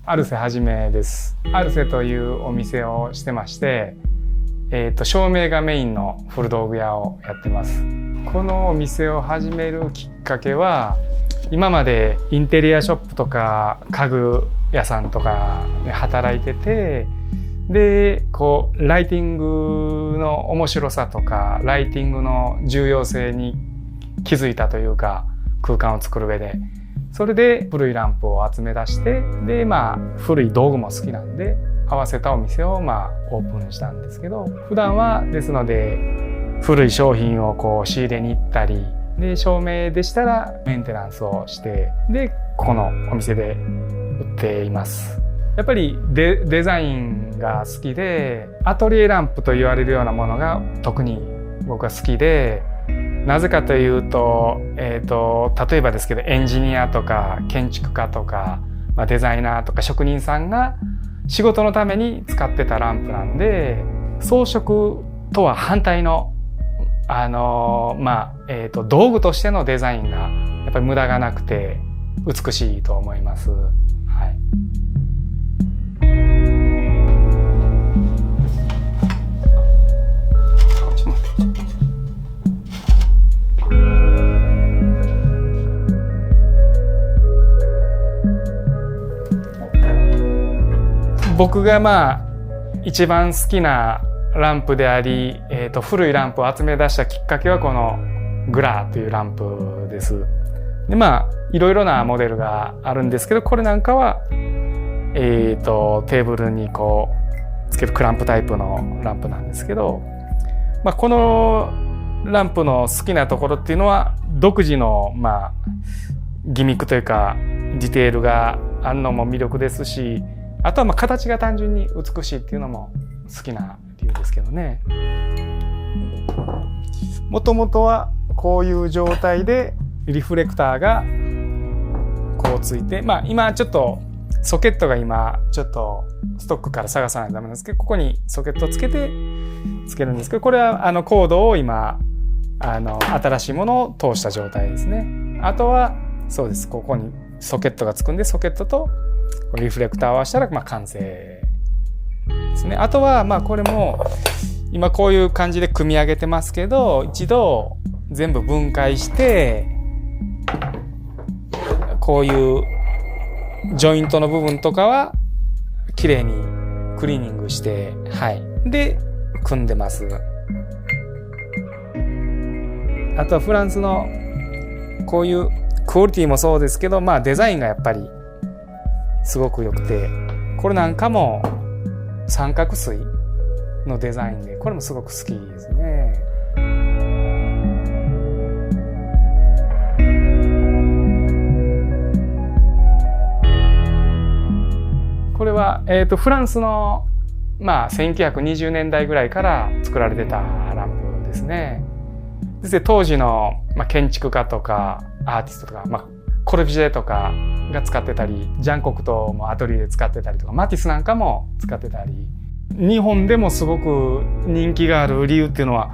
アルセはじめです。アルセというお店をしてまして、照明がメインの古道具屋をやってます。このお店を始めるきっかけは、今までインテリアショップとか家具屋さんとかで働いてて、でこうライティングの面白さとかライティングの重要性に気づいたというか、空間を作る上でそれで古いランプを集め出して、で古い道具も好きなんで合わせたお店をオープンしたんですけど、普段はですので古い商品をこう仕入れに行ったりで、照明でしたらメンテナンスをして、でここのお店で売っています。やっぱりデザインが好きで、アトリエランプと言われるようなものが特に僕は好きで、なぜかというと、例えばですけどエンジニアとか建築家とか、デザイナーとか職人さんが仕事のために使ってたランプなんで、装飾とは反対の道具としてのデザインがやっぱり無駄がなくて美しいと思います。はい。僕が一番好きなランプであり、古いランプを集め出したきっかけはこのグラーというランプです。でいろいろなモデルがあるんですけど、これなんかはテーブルにこうつけるクランプタイプのランプなんですけど、このランプの好きなところっていうのは独自のギミックというかディテールがあるのも魅力ですし、あとは形が単純に美しいっていうのも好きな理由ですけどね。もともとはこういう状態でリフレクターがこうついて、今ちょっとソケットが今ちょっとストックから探さないとダメなんですけど、ここにソケットをつけてつけるんですけど、これはコードを今新しいものを通した状態ですね。あとはそうです、ここにソケットがつくんで、ソケットとリフレクターを合わせたら完成ですね。あとはこれも今こういう感じで組み上げてますけど、一度全部分解してこういうジョイントの部分とかはきれいにクリーニングして、で組んでます。あとはフランスのこういうクオリティもそうですけど、デザインがやっぱりすごく良くて、これなんかも三角錐のデザインで、これもすごく好きですね。これは、フランスの、1920年代ぐらいから作られてたランプですね。で当時の、建築家とかアーティストとか、コルビュジエとかが使ってたり、ジャン・コクトもアトリエで使ってたりとか、マティスなんかも使ってたり、日本でもすごく人気がある理由っていうのは、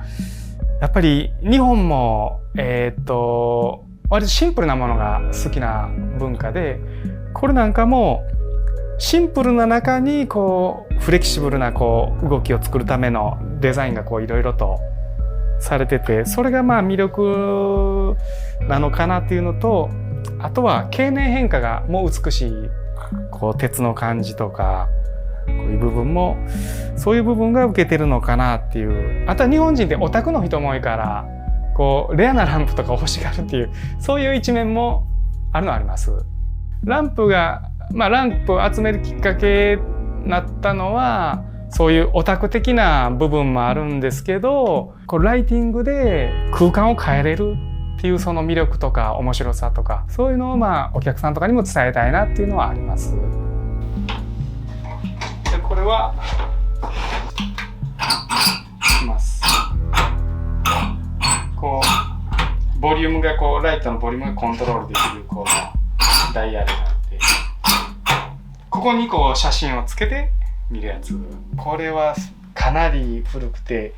やっぱり日本も割とシンプルなものが好きな文化で、これなんかもシンプルな中にこうフレキシブルなこう動きを作るためのデザインがこういろいろとされてて、それが魅力なのかなっていうのと、あとは経年変化がもう美しい、こう鉄の感じとかこういう部分も、そういう部分が受けてるのかなっていう。あとは日本人ってオタクの人も多いから、こうレアなランプとか欲しがるっていう、そういう一面もあるのはあります。ランプを集めるきっかけになったのは、そういうオタク的な部分もあるんですけど、こうライティングで空間を変えれるっていうその魅力とか面白さとか、そういうのをお客さんとかにも伝えたいなっていうのはあります。でこれはします。こうボリュームがこうライトのボリュームがコントロールできるこのダイヤルがあって、ここにこう写真をつけて見るやつ。これはかなり古くて、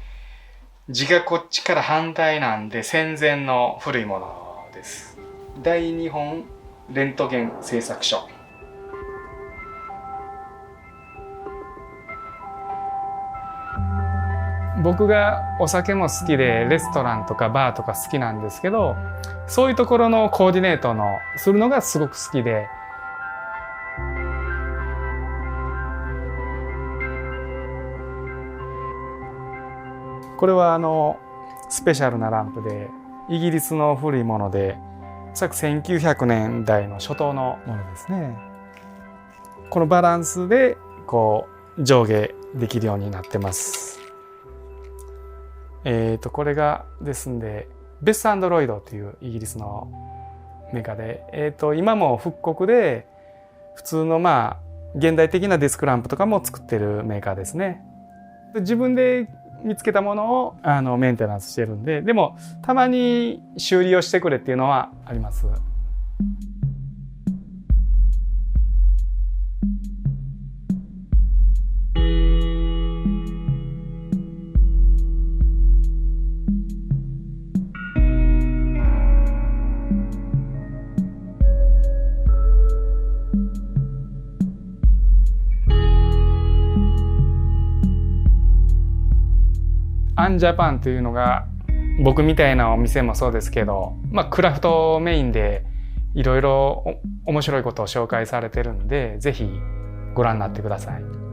字がこっちから反対なんで戦前の古いものです。大日本レントゲン製作所。僕がお酒も好きでレストランとかバーとか好きなんですけど、そういうところのコーディネートするのがすごく好きで。これはスペシャルなランプで、イギリスの古いもので、おそらく1900年代の初頭のものですね。このバランスでこう上下できるようになってます。これがですんでベス・アンドロイドというイギリスのメーカーで、今も復刻で普通の現代的なデスクランプとかも作ってるメーカーですね。自分で見つけたものをメンテナンスしてるんで、でもたまに修理をしてくれっていうのはあります。アンジャパンというのが、僕みたいなお店もそうですけど、クラフトメインでいろいろ面白いことを紹介されてるんで、ぜひご覧になってください。